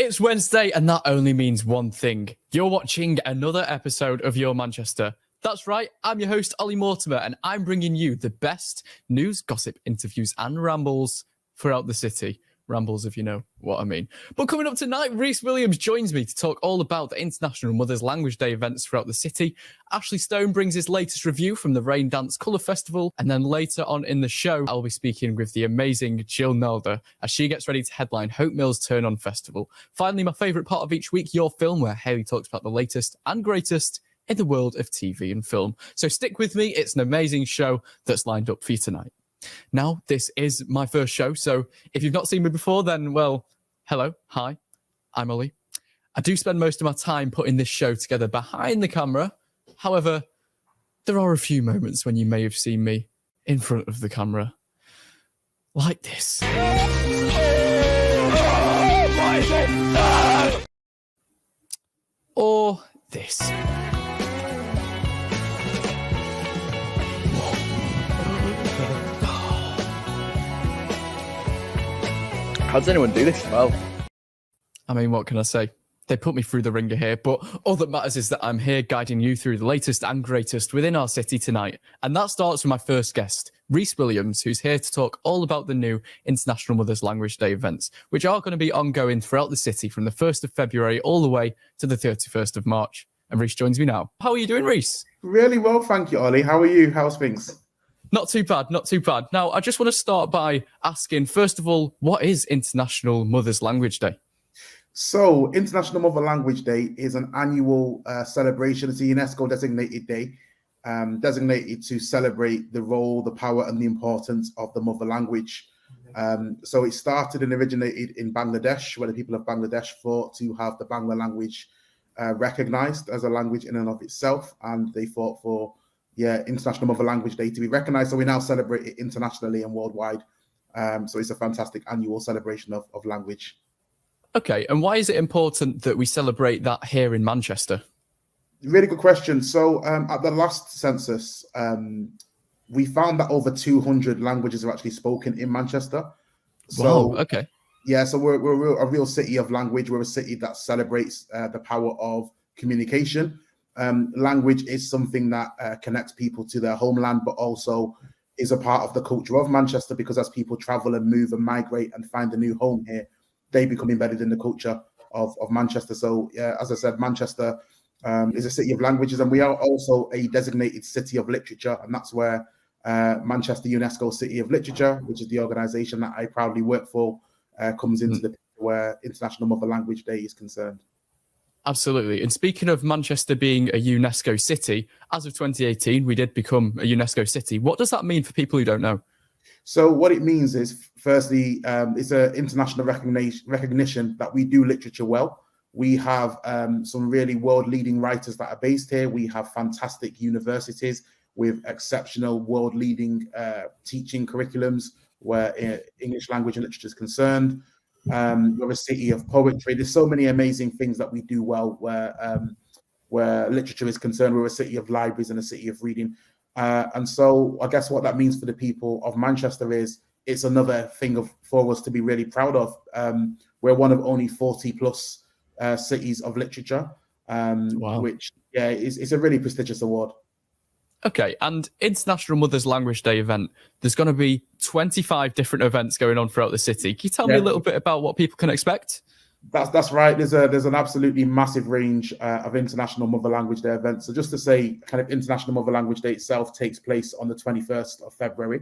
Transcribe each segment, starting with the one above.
It's Wednesday, and that only means one thing. You're watching another episode of Your Manchester. That's right, I'm your host, Oli Mortimer, and I'm bringing you the best news, gossip, interviews, and rambles throughout the city. Rambles, if you know what I mean. But coming up tonight, Reece Williams joins me to talk all about the International Mother's Language Day events throughout the city. Ashley Stone brings his latest review from the Rain Dance Colour Festival. And then later on in the show, I'll be speaking with the amazing Jill Nalder as she gets ready to headline Hope Mill's Turn On Festival. Finally, my favourite part of each week, Your Film, where Hayley talks about the latest and greatest in the world of TV and film. So stick with me. It's an amazing show that's lined up for you tonight. Now, this is my first show, so if you've not seen me before, then, well, hello, hi, I'm Oli. I do spend most of my time putting this show together behind the camera. However, there are a few moments when you may have seen me in front of the camera, like this. Or this. How does anyone do this well? I mean, what can I say? They put me through the ringer here, but all that matters is that I'm here guiding you through the latest and greatest within our city tonight. And that starts with my first guest, Reece Williams, who's here to talk all about the new International Mother's Language Day events, which are going to be ongoing throughout the city from the 1st of February all the way to the 31st of March. And Reece joins me now. How are you doing, Reece? Really well, thank you, Oli. How are you? How's things? Not too bad, not too bad. Now, I just want to start by asking, first of all, what is International Mother's Language Day? So, International Mother Language Day is an annual celebration. It's a UNESCO-designated day, designated to celebrate the role, the power, and the importance of the mother language. So, it started and originated in Bangladesh, where the people of Bangladesh fought to have the Bangla language recognized as a language in and of itself, and they fought for International Mother Language Day to be recognized. So we now celebrate it internationally and worldwide. So it's a fantastic annual celebration of language. Okay, and why is it important that we celebrate that here in Manchester? Really good question. So at the last census, we found that over 200 languages are actually spoken in Manchester. So, wow, okay. Yeah, so we're a real city of language. We're a city that celebrates the power of communication. Language is something that connects people to their homeland, but also is a part of the culture of Manchester, because as people travel and move and migrate and find a new home here, they become embedded in the culture of Manchester. So, as I said, Manchester is a city of languages, and we are also a designated city of literature, and that's where Manchester UNESCO City of Literature, which is the organisation that I proudly work for, comes into the picture where International Mother Language Day is concerned. Absolutely. And speaking of Manchester being a UNESCO city, as of 2018, we did become a UNESCO city. What does that mean for people who don't know? So what it means is, firstly, it's an international recognition that we do literature well. We have some really world-leading writers that are based here. We have fantastic universities with exceptional world-leading teaching curriculums where English language and literature is concerned. We're a city of poetry. There's so many amazing things that we do well where literature is concerned. We're a city of libraries and a city of reading. And so I guess what that means for the people of Manchester is it's another thing for us to be really proud of. We're one of only 40 plus cities of literature, wow. Which is a really prestigious award. Okay, and International Mother's Language Day event, there's going to be 25 different events going on throughout the city. Can you tell me a little bit about what people can expect? That's right. There's an absolutely massive range of International Mother Language Day events. So just to say, kind of International Mother Language Day itself takes place on the 21st of February.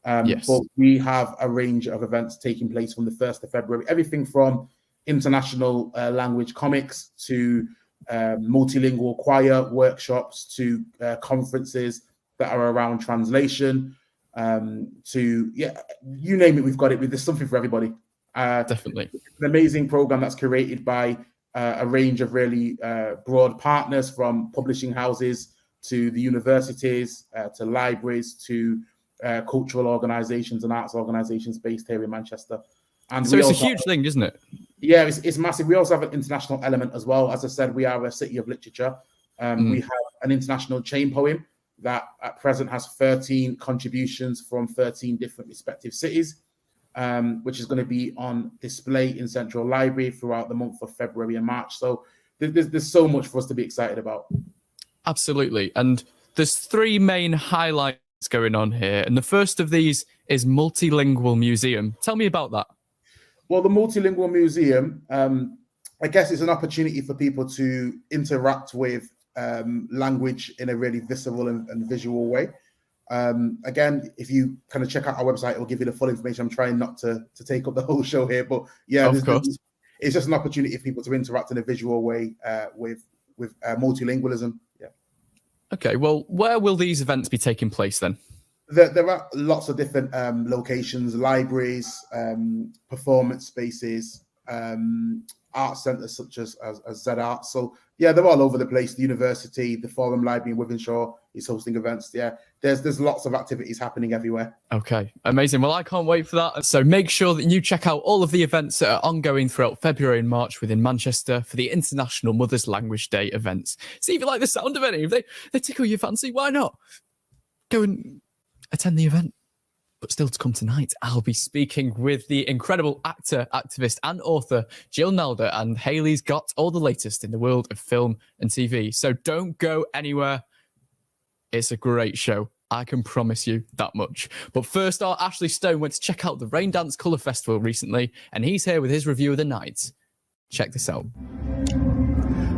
Yes. But we have a range of events taking place from the 1st of February. Everything from international language comics to multilingual choir workshops to conferences that are around translation to you name it, we've got it. There's something for everybody. Definitely an amazing program that's curated by a range of really broad partners, from publishing houses to the universities to libraries to cultural organizations and arts organizations based here in Manchester. And so it's a huge thing, isn't it? Yeah, it's massive. We also have an international element as well. As I said, we are a city of literature. We have an international chain poem that at present has 13 contributions from 13 different respective cities. which is going to be on display in Central Library throughout the month of February and March. So there's so much for us to be excited about. Absolutely. And there's three main highlights going on here. And the first of these is Multilingual Museum. Tell me about that. Well, the Multilingual Museum, I guess it's an opportunity for people to interact with language in a really visceral and visual way. Again, if you kind of check out our website, it'll give you the full information. I'm trying not to take up the whole show here, but yeah, it's just an opportunity for people to interact in a visual way with multilingualism. Yeah. Okay, well, where will these events be taking place then? There are lots of different locations, libraries, performance spaces, art centres such as Z Art. So yeah, they're all over the place. The university, the Forum Library in Wythenshawe is hosting events. Yeah, there's lots of activities happening everywhere. Okay, amazing. Well, I can't wait for that. So make sure that you check out all of the events that are ongoing throughout February and March within Manchester for the International Mother's Language Day events. See if you like the sound of any. If they tickle your fancy, why not? Go and attend the event. But still to come tonight, I'll be speaking with the incredible actor, activist and author Jill Nalder, and Hayley's got all the latest in the world of film and TV. So don't go anywhere. It's a great show. I can promise you that much. But first, our Ashley Stone went to check out the Raindance Colour Festival recently, and he's here with his review of the night. Check this out.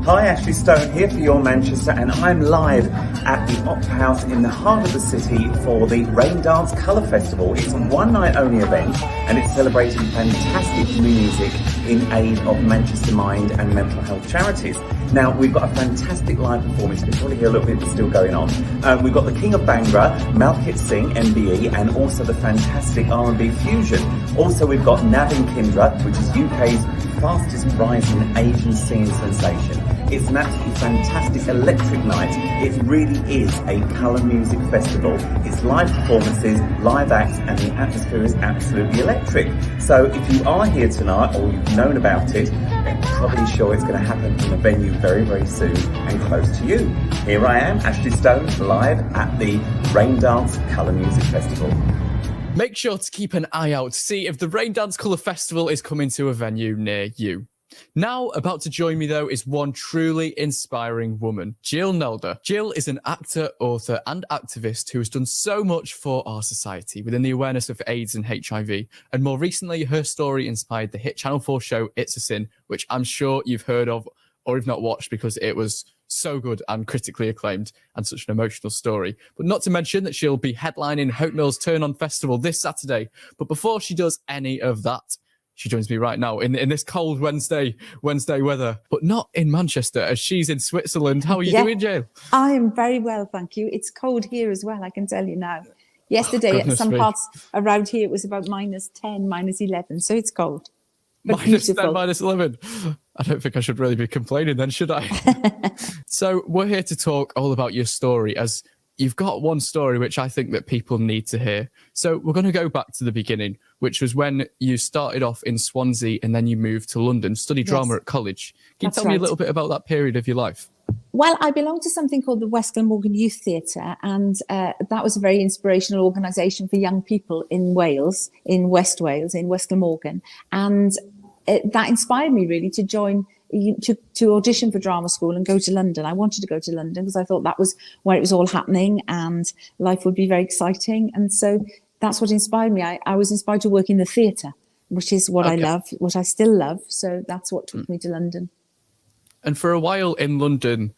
Hi, Ashley Stone here for your Manchester, and I'm live at the Opera House in the heart of the city for the Raindance Colour Festival. It's a one-night only event, and it's celebrating fantastic music in aid of Manchester Mind and mental health charities. Now, we've got a fantastic live performance. You can probably hear a little bit still going on. We've got the King of Bhangra, Malkit Singh, MBE, and also the fantastic R&B fusion. Also, we've got Navin Kindra, which is UK's fastest rising Asian singing sensation. It's an absolutely fantastic electric night. It really is a colour music festival. It's live performances, live acts, and the atmosphere is absolutely electric. So if you are here tonight or you've known about it, then probably sure it's going to happen in a venue very, very soon and close to you. Here I am, Ashley Stone, live at the Raindance Colour Music Festival. Make sure to keep an eye out to see if the Raindance Colour Festival is coming to a venue near you. Now, about to join me, though, is one truly inspiring woman, Jill Nalder. Jill is an actor, author, and activist who has done so much for our society within the awareness of AIDS and HIV. And more recently, her story inspired the hit Channel 4 show It's a Sin, which I'm sure you've heard of or if not watched because it was so good and critically acclaimed and such an emotional story. But not to mention that she'll be headlining Hope Mill's Turn On Festival this Saturday. But before she does any of that, she joins me right now in this cold Wednesday weather, but not in Manchester as she's in Switzerland. How are you doing, Jill? I am very well, thank you. It's cold here as well, I can tell you now. Yesterday, at some parts around here, it was about -10, -11, so it's cold. -10, -11. I don't think I should really be complaining then, should I? So we're here to talk all about your story, as you've got one story which I think that people need to hear. So we're going to go back to the beginning, which was when you started off in Swansea and then you moved to London, studied drama at college. Can you tell me a little bit about that period of your life? Well, I belong to something called the West Glamorgan Youth Theatre, and that was a very inspirational organisation for young people in Wales, in West Wales, in West Glamorgan. And that inspired me really to join, to audition for drama school and go to London. I wanted to go to London because I thought that was where it was all happening and life would be very exciting. And so that's what inspired me. I was inspired to work in the theatre, which is what I love, what I still love. So that's what took me to London. And for a while in London,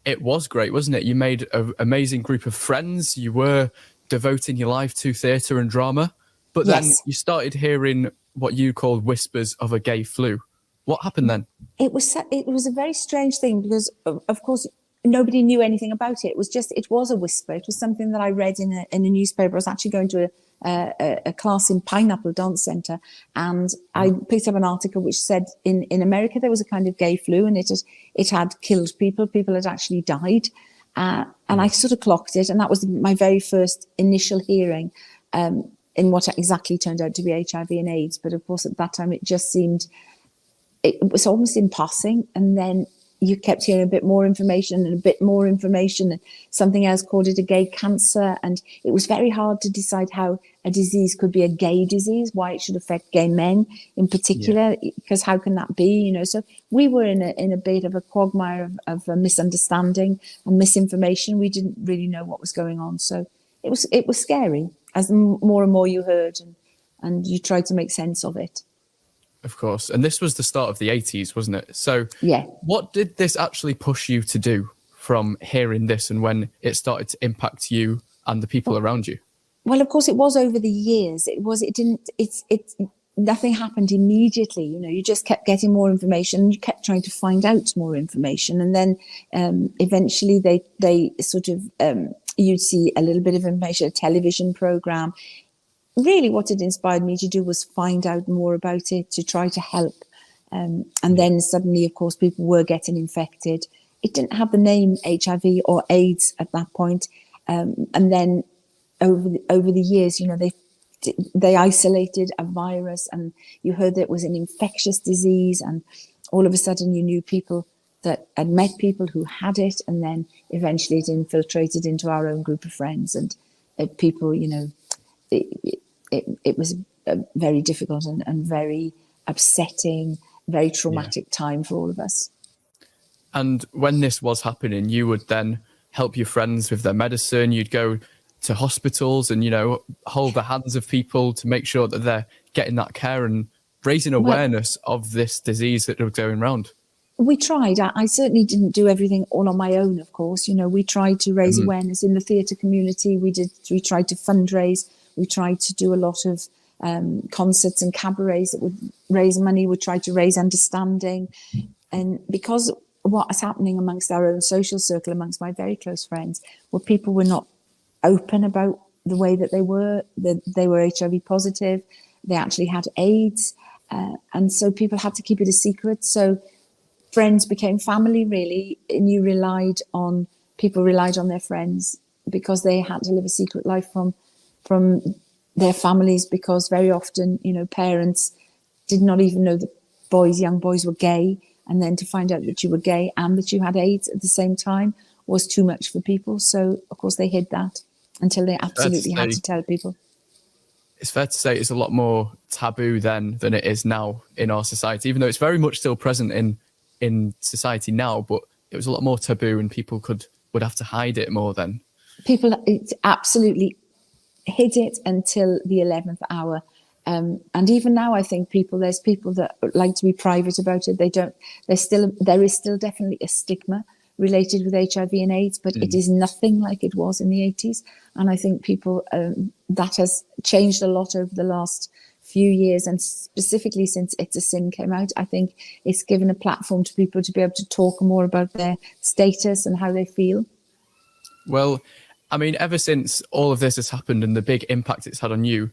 it was great, wasn't it? You made an amazing group of friends. You were devoting your life to theatre and drama. But then you started hearing what you called whispers of a gay flu. What happened then? It was a very strange thing because, of course, nobody knew anything about it. It was a whisper. It was something that I read in a newspaper. I was actually going to a class in Pineapple Dance Centre, and I picked up an article which said in America there was a kind of gay flu, and it had killed people. People had actually died, and I sort of clocked it, and that was my very first initial hearing in what exactly turned out to be HIV and AIDS. But of course, at that time, it just seemed it was almost in passing, and then you kept hearing a bit more information and a bit more information, and something else called it a gay cancer. And it was very hard to decide how a disease could be a gay disease, why it should affect gay men in particular, because how can that be, So we were in a bit of a quagmire of misunderstanding and misinformation. We didn't really know what was going on. So it was scary as more and more you heard and you tried to make sense of it. Of course. And this was the start of the 80s, wasn't it? So yeah. What did this actually push you to do from hearing this and when it started to impact you and the people around you? Well, of course, it was over the years. Nothing happened immediately. You just kept getting more information and you kept trying to find out more information. And then eventually they sort of, you'd see a little bit of information, a television program. Really what it inspired me to do was find out more about it, to try to help. And then suddenly, of course, people were getting infected. It didn't have the name HIV or AIDS at that point. And then over the years, they isolated a virus and you heard that it was an infectious disease. And all of a sudden you knew people that had met people who had it. And then eventually it infiltrated into our own group of friends and people, it was a very difficult and very upsetting, very traumatic time for all of us. And when this was happening, you would then help your friends with their medicine. You'd go to hospitals and, hold the hands of people to make sure that they're getting that care and raising awareness of this disease that was going around. We tried. I certainly didn't do everything all on my own, of course. We tried to raise awareness in the theatre community. We tried to fundraise. We tried to do a lot of concerts and cabarets that would raise money. We tried to raise understanding. And because what was happening amongst our own social circle, amongst my very close friends, where people were not open about the way that they were HIV positive. They actually had AIDS. And so people had to keep it a secret. So friends became family, really. And people relied on their friends because they had to live a secret life from their families, because very often, parents did not even know that young boys were gay. And then to find out that you were gay and that you had AIDS at the same time was too much for people. So, of course, they hid that until they absolutely had to tell people. It's fair to say it's a lot more taboo then than it is now in our society, even though it's very much still present in society now, but it was a lot more taboo and people would have to hide it more then. People absolutely hid it until the 11th hour. And even now, I think there's people that like to be private about it. There is still definitely a stigma related with HIV and AIDS, but it is nothing like it was in the 80s. And I think people, that has changed a lot over the last few years, and specifically since It's a Sin came out. I think it's given a platform to people to be able to talk more about their status and how they feel. Well, I mean, ever since all of this has happened and the big impact it's had on you,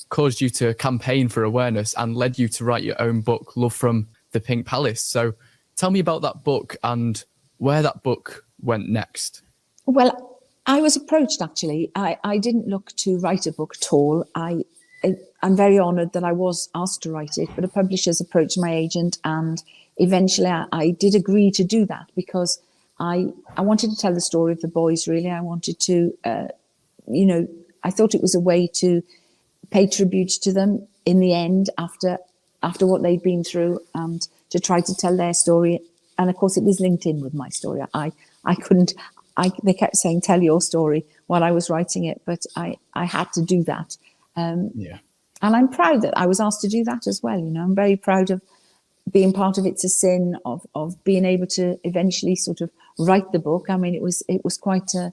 caused you to campaign for awareness and led you to write your own book, Love from the Pink Palace. So tell me about that book and where that book went next. Well, I was approached, actually. I didn't look to write a book at all. I'm very honoured that I was asked to write it, but a publisher's approached my agent, and eventually I did agree to do that because I wanted to tell the story of the boys, really. I wanted to, I thought it was a way to pay tribute to them in the end after what they'd been through, and to try to tell their story. And of course, it was linked in with my story. They kept saying, tell your story while I was writing it, but I had to do that. And I'm proud that I was asked to do that as well. I'm very proud of being part of It's a Sin, of being able to eventually sort of write the book. I mean, it was quite a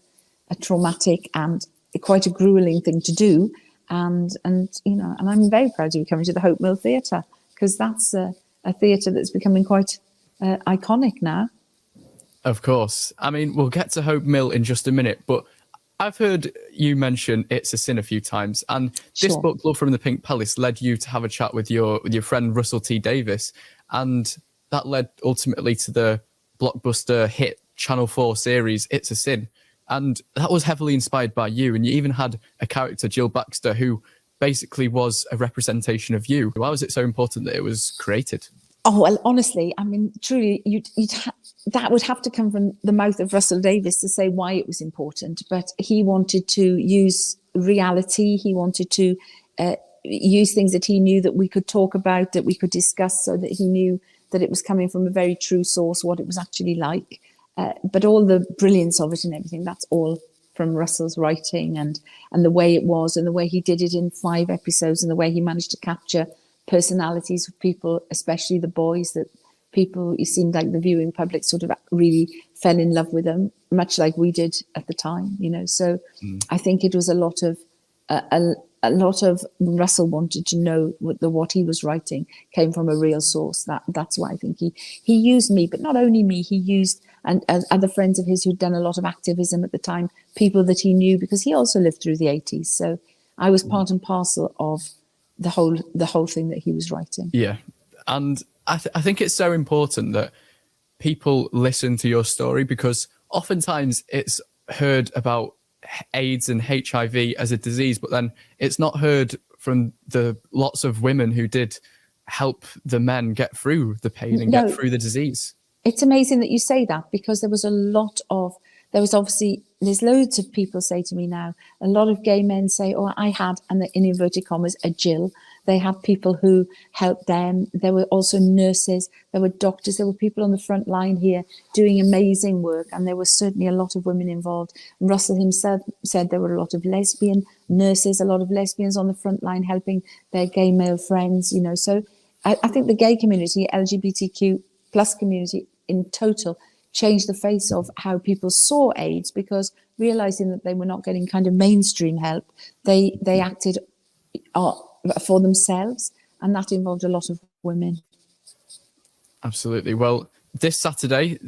traumatic and quite a grueling thing to do. And I'm very proud to be coming to the Hope Mill Theatre, because that's a theatre that's becoming quite iconic now. Of course. I mean, we'll get to Hope Mill in just a minute, but I've heard you mention It's a Sin a few times, and this book, Love from the Pink Palace, led you to have a chat with your friend Russell T Davies, and that led ultimately to the blockbuster hit Channel 4 series It's a Sin. And that was heavily inspired by you. And you even had a character, Jill Baxter, who basically was a representation of you. Why was it so important that it was created? Oh, well, honestly, I mean, truly, that would have to come from the mouth of Russell Davies to say why it was important. But he wanted to use reality. He wanted to use things that he knew that we could talk about, that we could discuss, so that he knew that it was coming from a very true source, what it was actually like. But all the brilliance of it and everything, that's all from Russell's writing and the way it was and the way he did it in 5 episodes and the way he managed to capture personalities of people, especially the boys, that people, it seemed like the viewing public sort of really fell in love with them, much like we did at the time, you know. So I think it was a lot of Russell wanted to know what he was writing came from a real source. That's why I think he used me, but not only me, he used and other friends of his who'd done a lot of activism at the time, people that he knew, because he also lived through the 80s. So I was part and parcel of the whole thing that he was writing. Yeah, and I think it's so important that people listen to your story, because oftentimes it's heard about AIDS and HIV as a disease, but then it's not heard from the lots of women who did help the men get through the pain and get through the disease. It's amazing that you say that, because there's loads of people say to me now, a lot of gay men say, oh, I had, and in inverted commas, a Jill. They had people who helped them. There were also nurses, there were doctors, there were people on the front line here doing amazing work. And there was certainly a lot of women involved. And Russell himself said there were a lot of lesbian nurses, a lot of lesbians on the front line helping their gay male friends, you know. So I think the gay community, LGBTQ plus community in total, changed the face of how people saw AIDS, because realizing that they were not getting kind of mainstream help, they acted for themselves, and that involved a lot of women. Absolutely. Well, this Saturday,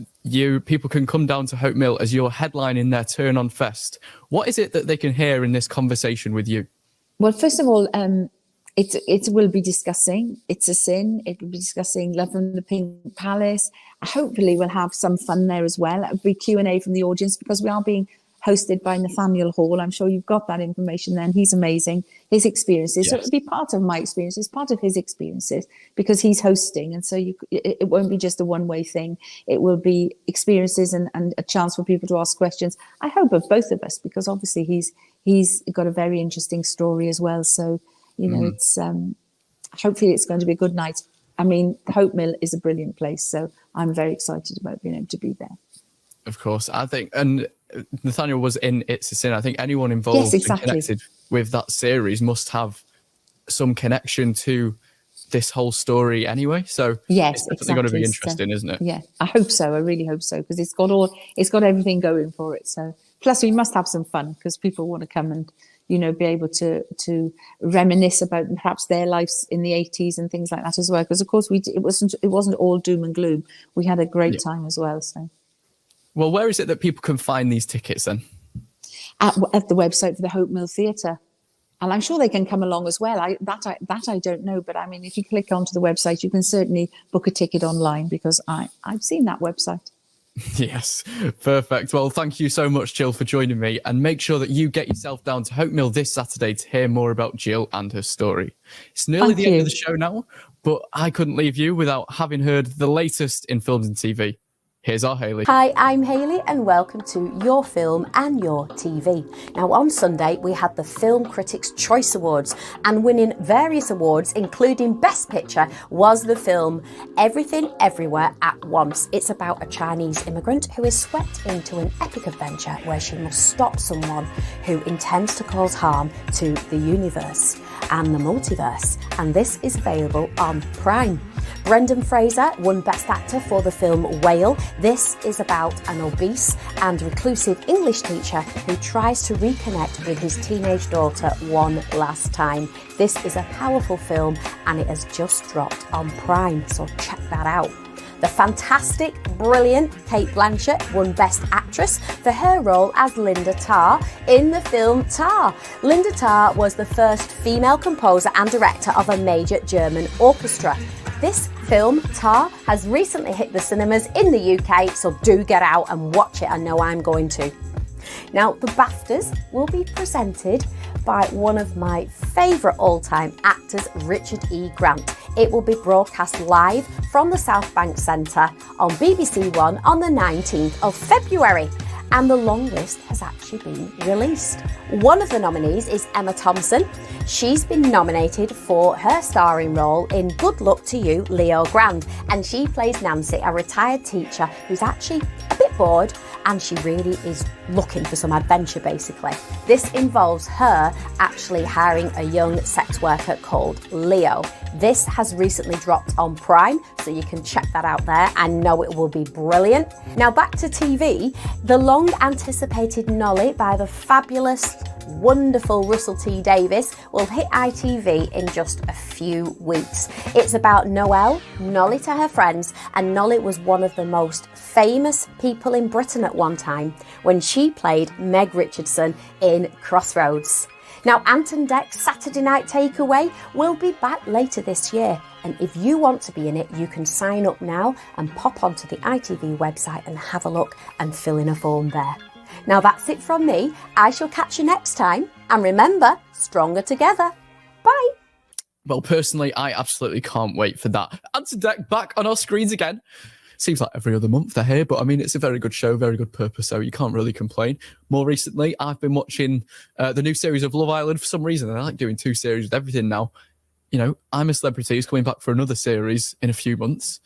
people can come down to Hope Mill as you're headlining their Turn On Fest. What is it that they can hear in this conversation with you? Well, first of all, it will be discussing It's a Sin. It will be discussing Love from the Pink Palace. Hopefully we'll have some fun there as well. It'll be Q&A from the audience, because we are being hosted by Nathaniel Hall. I'm sure you've got that information then. He's amazing. His experiences. Yes. So it'll be part of my experiences, part of his experiences, because he's hosting. And so it won't be just a one-way thing. It will be experiences and a chance for people to ask questions. I hope of both of us, because obviously he's got a very interesting story as well. So, you know, it's hopefully it's going to be a good night. I mean, Hope Mill is a brilliant place, so I'm very excited about being able to be there. Of course, I think, and Nathaniel was in It's a Sin. I think anyone involved and connected with that series must have some connection to this whole story anyway. So it's definitely going to be interesting, isn't it? Yeah, I hope so. I really hope so, because it's got everything going for it. So plus we must have some fun, because people want to come and, you know, be able to reminisce about perhaps their lives in the 80s and things like that as well. Because of course it wasn't all doom and gloom. We had a great time as well. So, well, where is it that people can find these tickets then? At the website for the Hope Mill Theatre, and I'm sure they can come along as well. I don't know, but I mean, if you click onto the website, you can certainly book a ticket online, because I've seen that website. Yes, perfect. Well, thank you so much, Jill, for joining me, and make sure that you get yourself down to Hope Mill this Saturday to hear more about Jill and her story. It's nearly the end of the show now, but I couldn't leave you without having heard the latest in films and TV. Here's our Hayley. Hi, I'm Hayley and welcome to Your Film and Your TV. Now on Sunday we had the Film Critics' Choice Awards, and winning various awards including Best Picture was the film Everything Everywhere at Once. It's about a Chinese immigrant who is swept into an epic adventure where she must stop someone who intends to cause harm to the universe and the multiverse, and this is available on Prime. Brendan Fraser won Best Actor for the film Whale. This is about an obese and reclusive English teacher who tries to reconnect with his teenage daughter one last time. This is a powerful film and it has just dropped on Prime, so check that out. The fantastic, brilliant Cate Blanchett won Best Actress for her role as Linda Tarr in the film Tar. Linda Tarr was the first female composer and director of a major German orchestra. This film, Tar, has recently hit the cinemas in the UK, so do get out and watch it. I know I'm going to. Now, the BAFTAs will be presented by one of my favourite all-time actors, Richard E. Grant. it will be broadcast live from the South Bank Centre on BBC One on the 19th of February. And the long list has actually been released. One of the nominees is Emma Thompson. She's been nominated for her starring role in Good Luck to You, Leo Grand, and she plays Nancy, a retired teacher who's actually a bit bored, and she really is looking for some adventure, basically. This involves her actually hiring a young sex worker called Leo. This has recently dropped on Prime, so you can check that out there. I know it will be brilliant. Now back to TV, the long-anticipated Nolly by the fabulous, wonderful Russell T Davies will hit ITV in just a few weeks. It's about Noelle, Nolly to her friends, and Nolly was one of the most famous people in Britain at one time when she played Meg Richardson in Crossroads. Now, Ant and Dec's Saturday Night Takeaway will be back later this year, and if you want to be in it, you can sign up now and pop onto the ITV website and have a look and fill in a form there. Now that's it from me. I shall catch you next time, and remember, stronger together. Bye. Well, personally, I absolutely can't wait for that. Ant and Dec back on our screens again. Seems like every other month they're here, but I mean, it's a very good show, very good purpose, so you can't really complain. More recently, I've been watching the new series of Love Island for some reason, and I like doing 2 series with everything now. You know, I'm a Celebrity is coming back for another series in a few months.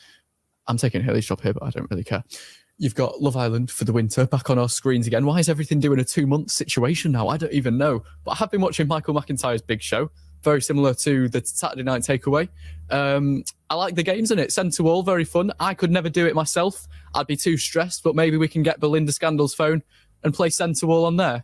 I'm taking Hayley's job here, but I don't really care. You've got Love Island for the winter back on our screens again. Why is everything doing a 2-month situation now? I don't even know. But I have been watching Michael McIntyre's Big Show, very similar to the Saturday Night Takeaway. I like the games in it. Centre Wall, very fun. I could never do it myself. I'd be too stressed, but maybe we can get Belinda Scandal's phone and play Centre Wall on there.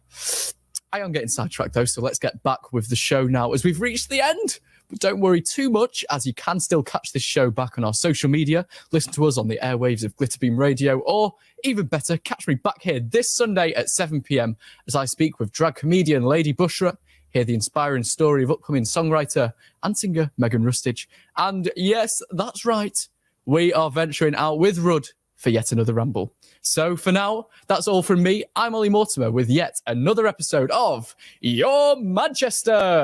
I am getting sidetracked though, so let's get back with the show now as we've reached the end. But don't worry too much, as you can still catch this show back on our social media, listen to us on the airwaves of Glitterbeam Radio, or even better, catch me back here this Sunday at 7 p.m. as I speak with drag comedian Lady Bushra, hear the inspiring story of upcoming songwriter and singer Megan Rustage. And yes, that's right, we are venturing out with Rudd for yet another ramble. So for now, that's all from me. I'm Oli Mortimer with yet another episode of Your Manchester.